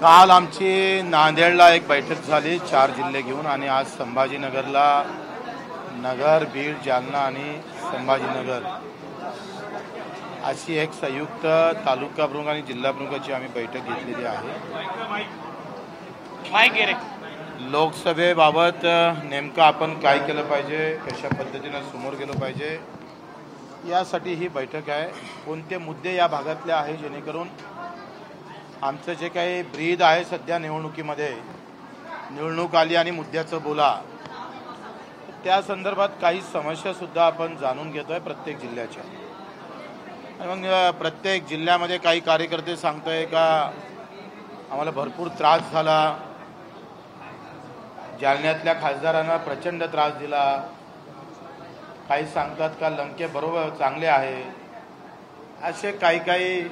काल आमची नांदेडला एक बैठक झाली 4 जिल्हे घेऊन आणि आज संभाजीनगरला नगर, बीड, जालना आणि संभाजीनगर अशी एक संयुक्त तालुका प्रमुख आणि जिल्हा प्रमुखाची आम्ही बैठक घेतलेली आहे। लोकसभेबाबत नेमकं आपण काय केलं पाहिजे, कशा पद्धतीने समोर गेलो पाहिजे यासाठी ही बैठक आहे। कोणते मुद्दे या भागातले आहे जेणेकरून आमचं जे काही ब्रीद आहे सध्या निवडणुकीमध्ये, निवडणूक आली आणि मुद्द्याचं बोला, त्या संदर्भात काही समस्या सुद्धा आपण जाणून घेतोय प्रत्येक जिल्ह्याच्या। मग प्रत्येक जिल्ह्यामध्ये काही कार्यकर्ते सांगतोय का आम्हाला भरपूर त्रास झाला, जालन्यातल्या खासदारांना प्रचंड त्रास दिला, काही सांगतात का लंके बरोबर चांगले आहे, असे काही काही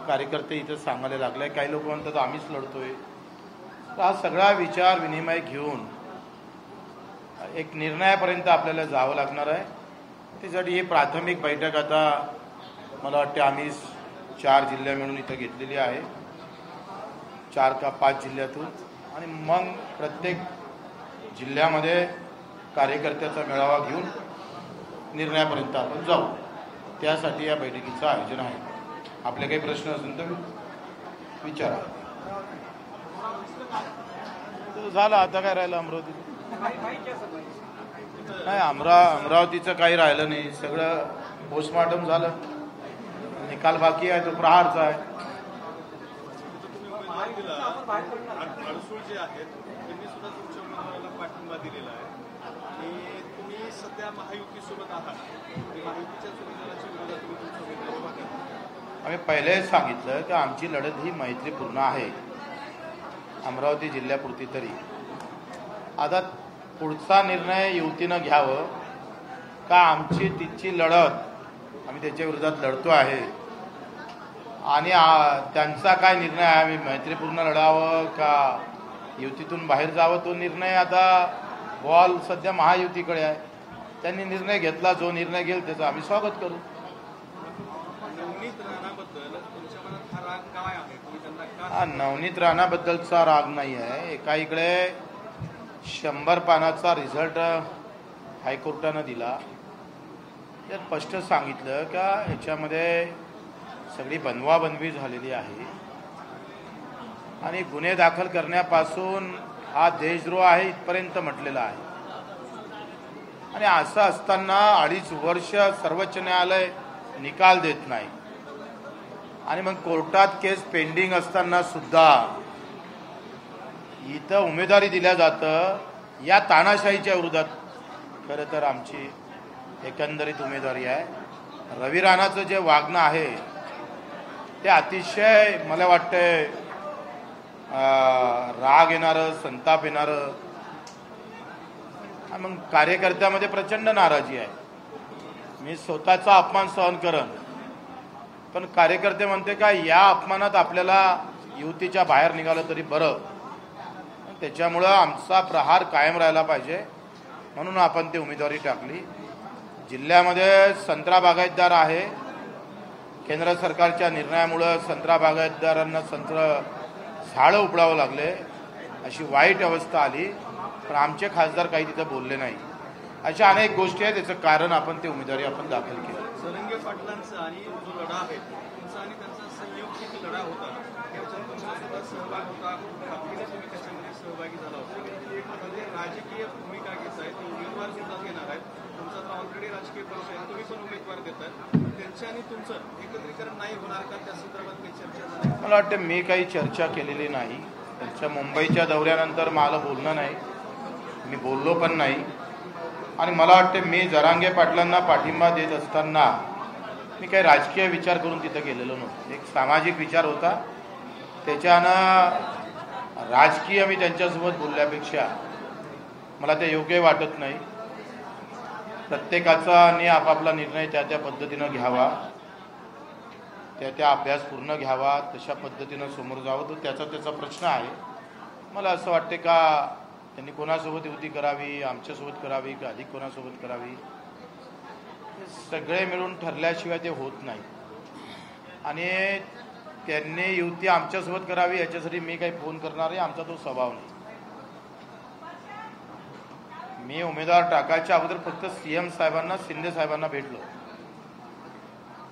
कार्यकर्ते इथं सांगायला लागले। काही लोक म्हणतात आम्हीच लढतोय। तर हा सगळा विचार विनिमय घेऊन एक निर्णयापर्यंत आपल्याला जावं लागणार आहे। त्यासाठी ही प्राथमिक बैठक आता मला वाटते आम्ही 4 जिल्हे मिळून इथं घेतलेली आहे, 4 का 5 जिल्ह्यातून, आणि मग प्रत्येक जिल्ह्यामध्ये कार्यकर्त्याचा मेळावा घेऊन निर्णयापर्यंत आपण जाऊ। त्यासाठी या बैठकीचं आयोजन आहे। आपले काही प्रश्न असेल तर विचारा। झालं, आता काय राहिलं अमरावती? नाही, अमरावतीचं काही राहिलं नाही, सगळं पोस्टमॉर्टम झालं, निकाल बाकी आहे तो प्रहारचा आहे। पाठिंबा दिलेला आहे आणि तुम्ही सध्या महायुतीसोबत आहात। आम्ही पहिलेच सांगितलं की आमची लढत ही मैत्रीपूर्ण आहे, अमरावती जिल्ह्यापुरती तरी। आता पुढचा निर्णय युतीनं घ्यावं का आमची तिची लढत आम्ही त्याच्या विरोधात लढतो आहे आणि त्यांचा काय निर्णय आहे, आम्ही मैत्रीपूर्ण लढावं का युतीतून बाहेर जावं, तो निर्णय आता बॉल सध्या महायुतीकडे आहे। त्यांनी निर्णय घेतला, जो निर्णय घेईल त्याचं आम्ही स्वागत करू। नवनीत राणाबद्दलचा राग नाही आहे। एका इकडे 100 पानाचा रिझल्ट हायकोर्टानं दिला, त्यात स्पष्ट सांगितलं का याच्यामध्ये सगळी बनवाबनवी झालेली आहे आणि गुन्हे दाखल करण्यापासून हा देशद्रोह आहे इथपर्यंत म्हटलेलं आहे। आणि असं असताना 2.5 वर्ष सर्वोच्च न्यायालय निकाल देत नाही आणि मग कोर्टात केस पेंडिंग असताना सुद्धा इथं उमेदवारी दिल्या जातं, या तानाशाहीच्या विरोधात खरं तर आमची एकंदरीत उमेदवारी आहे। रवी राणाचं जे वागणं आहे ते अतिशय मला वाटतंय राग येणारं, संताप येणारं, मग कार्यकर्त्यामध्ये प्रचंड नाराजी आहे। मी स्वतःचा अपमान सहन करन, पण कार्यकर्ते म्हणते का या अपमानात आपल्याला युतीच्या बाहेर निघालं तरी बरं, त्याच्यामुळं आमचा प्रहार कायम राहायला पाहिजे म्हणून आपण ती उमेदवारी टाकली। जिल्ह्यामध्ये संत्रा बागायतदार आहे, केंद्र सरकारच्या निर्णयामुळं संत्रा बागायतदारांना झाडं उपडावं लागले, अशी वाईट अवस्था आली, पण आमचे खासदार काही तिथं बोलले नाही। अशा अनेक गोष्टी आहेत, त्याचं कारण आपण ते उमेदवारी आपण दाखल केली। सरंगे पाटलांचा आणि जो लढा आहे तुमचा आणि त्यांचा संयुक्त लढा होता, त्याच्यात तुमचा सुद्धा सहभाग होता, तुम्ही त्याच्यामध्ये सहभागी झाला होता। म्हणजे राजकीय भूमिका घेत आहे, ते उमेदवार सुद्धा घेणार आहेत, तुमचा तर ऑलरेडी राजकीय पक्ष आहे, तुम्ही पण उमेदवार देत आहे, त्यांच्या आणि तुमचं एकत्रीकरण नाही होणार का? त्या संदर्भात काही चर्चा झाली? मला वाटतं मी काही चर्चा केलेली नाही। त्यांच्या मुंबईच्या दौऱ्यानंतर मला बोलणं नाही, मी बोललो पण नाही, आणि मला वाटतं मी जरांगे पाटलांना पाठिंबा देत असताना मी काही राजकीय विचार करून तिथं गेलेलो नव्हतो, एक सामाजिक विचार होता। त्याच्यानं राजकीय मी त्यांच्यासोबत बोलल्यापेक्षा मला ते योग्य वाटत नाही। प्रत्येकाचा आपापला निर्णय त्या पद्धतीनं घ्यावा, त्या अभ्यास पूर्ण घ्यावा, तशा पद्धतीनं समोर जावं, तो त्याचा प्रश्न आहे। मला असं वाटते का त्यांनी कोणासोबत युती करावी, आमच्यासोबत करावी का अधिक कोणासोबत करावी, सगळे मिळून ठरल्याशिवाय ते होत नाही। आणि त्यांनी युती आमच्यासोबत करावी याच्यासाठी मी काही फोन करणार आहे, आमचा तो स्वभाव नाही. मी उमेदवार टाकायच्या अगोदर फक्त सीएम साहेबांना, शिंदे साहेबांना भेटलो.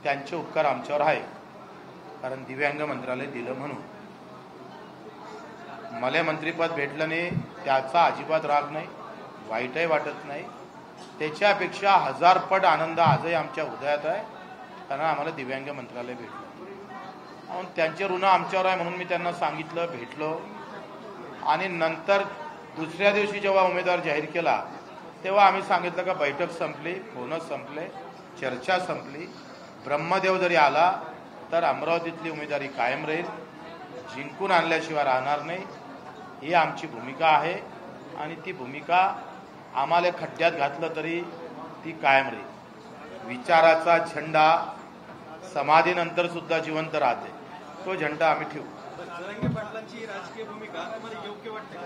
त्यांचे उपकार आमच्यावर आहे, कारण दिव्यांग मंत्रालय दिलं म्हणून. मला मंत्रिपद भेटलं नाही त्याचा अजिबात राग नाही, वाईटही वाटत नाही. त्याच्यापेक्षा 1000 पट आनंद आजही आमच्या हृदयात आहे, कारण आम्हाला दिव्यांग मंत्रालय भेटलं. म्हणून त्यांचे ऋण आमच्यावर आहे म्हणून मी त्यांना सांगितलं, भेटलो. आणि नंतर दुसऱ्या दिवशी जेव्हा उमेदवार जाहीर केला तेव्हा आम्ही सांगितलं का बैठक संपली, फोन संपले, चर्चा संपली. ब्रह्मदेव जरी आला तर अमरावतीतली उमेदवारी कायम राहील, जिंकून आणल्याशिवाय राहणार नाही. ही आमची भूमिका आहे आणि ती भूमिका आम्हाला खड्ड्यात घातलं तरी ती कायम राहील. विचाराचा झेंडा समाधीनंतर सुद्धा जिवंत राहते, तो झेंडा आम्ही ठेवू. जरांगे पाटलांची राजकीय भूमिका तुम्हाला योग्य वाटते का?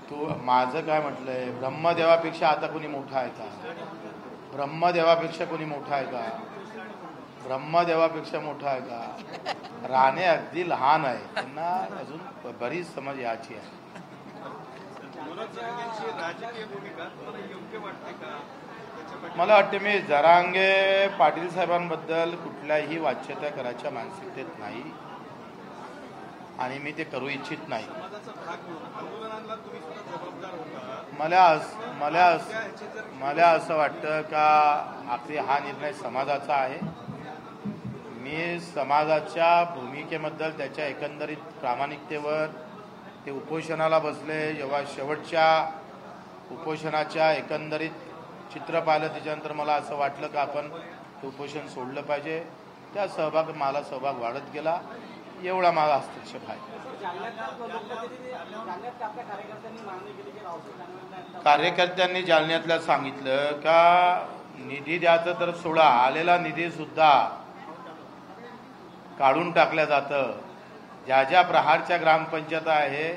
तू माझं काय म्हटलंय, ब्रह्मदेवापेक्षा आता कोणी मोठा आहे का? ब्रह्मदेवापेक्षा कोणी मोठा आहे का? ब्रह्मदेवापेक्षा मोठा आहे का? राणे अगदी लहान आहे, त्यांना अजून बरीच समज याची आहे. मनोज जरांगेंची राजकीय भूमिका तुम्हाला योग्य वाटते का? मला वाटते मी जरांगे पाटील साहेबांबद्दल कुठल्याही वाच्यता करायच्या मानसिकतेत नाही आणि मी ते करू इच्छित नाही. मला असं वाटतं का आपली हा निर्णय समाजाचा आहे. मी समाजाच्या भूमिकेबद्दल, त्याच्या एकंदरीत प्रामाणिकतेवर, ते उपोषणाला बसले जेव्हा शेवटच्या उपोषणाच्या एकंदरीत चित्र पाहिलं त्याच्यानंतर मला असं वाटलं का आपण ते उपोषण सोडलं पाहिजे. त्या मला सहभाग वाढत गेला, एवढा माझा हस्तक्षेप आहे. कार्यकर्त्यांनी जालन्यातल्या सांगितलं का निधी द्यायचं तर सोडा, आलेला निधी सुद्धा काढून टाकल्या जातं. ज्या ज्या प्रहारच्या ग्रामपंचायत आहे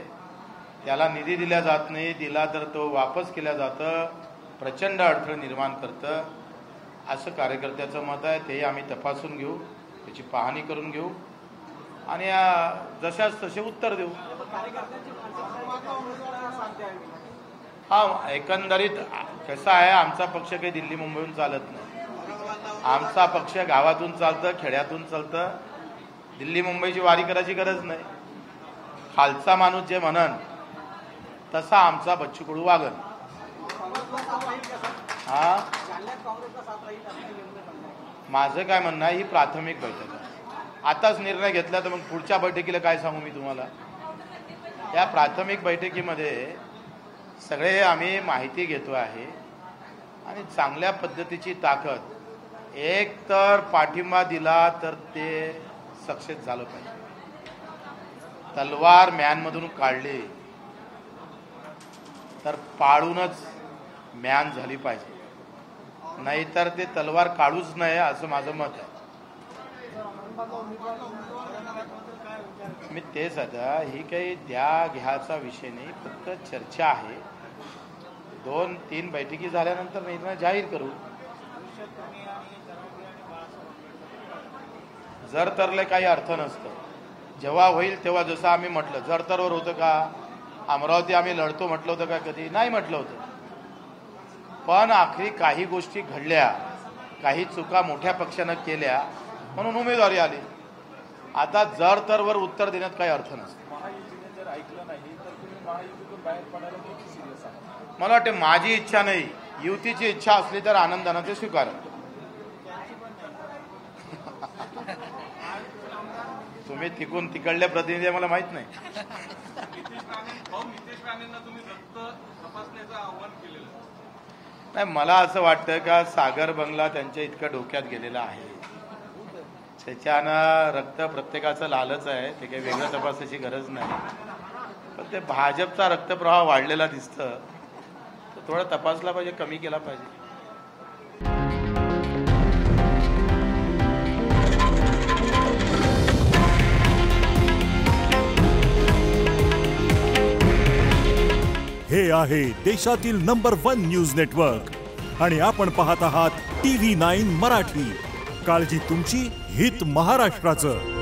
त्याला निधी दिला जात नाही, दिला तर तो वापस केला जातं, प्रचंड अडथळे निर्माण करतं असं कार्यकर्त्याचं मत आहे. ते आम्ही तपासून घेऊ, त्याची पाहणी करून घेऊ आणि जशाच तसे उत्तर देऊ. हा, एकंदरीत कसं आहे, आमचा पक्ष काही दिल्ली मुंबईहून चालत नाही. आमचा पक्ष गावातून चालतं, खेड्यातून चालतं. दिल्ली मुंबईची वारी करायची गरज नाही. खालचा माणूस जे म्हणन तसा आमचा बच्चू कडू वागन. हा, माझं काय म्हणणं आहे, ही प्राथमिक बैठक आहे. आताच निर्णय घेतला तर मग पुढच्या बैठकीला काय सांगू मी तुम्हाला. या प्राथमिक बैठकीमध्ये सगळे आम्ही माहिती घेतो आहे आणि चांगल्या पद्धतीची ताकद, एक तर पाठिंबा दिला तर ते सक्सेस झालं पाहिजे. तलवार म्यानमधून काढली तर पाळूनच म्यान झाली पाहिजे, नाहीतर ते तलवार काढूच नये असं माझं मत आहे. मी तेच, आता ही काही द्या घ्याचा विषय नाही, फक्त चर्चा आहे. 2-3 बैठकी झाल्यानंतर निर्णय जाहीर करू. जर तरले काही अर्थ नसतं. जेव्हा होईल तेव्हा, जसं आम्ही म्हटलं, जर तरवर होतं का? अमरावती आम्ही लढतो म्हटलं होतं का? कधी नाही म्हटलं होतं. पण आखरी काही गोष्टी घडल्या, काही चुका मोठ्या पक्षानं केल्या म्हणून उमेदवारी आली. आता जर तरवर उत्तर देण्यात काही अर्थ नसतो. मला वाटते माझी इच्छा नाही, युतीची इच्छा असली तर आनंदानं ते स्वीकार. तुम्ही तिकडले प्रतिनिधी आहे मला माहित नाही. नाही, मला असं वाटतं का सागर बंगला त्यांच्या इतकं डोक्यात गेलेला आहे, त्याच्यानं रक्त प्रत्येकाचं लालच आहे, ते काही वेगळं तपासायची गरज नाही. पण ते भाजपचा रक्तप्रवाह वाढलेला दिसतं, तर थोडा तपासला पाहिजे, कमी केला पाहिजे. हे आहे देशातील नंबर 1 न्यूज नेटवर्क आणि आपण पाहत आहात TV9 मराठी. काळजी तुमची, हित महाराष्ट्राचं.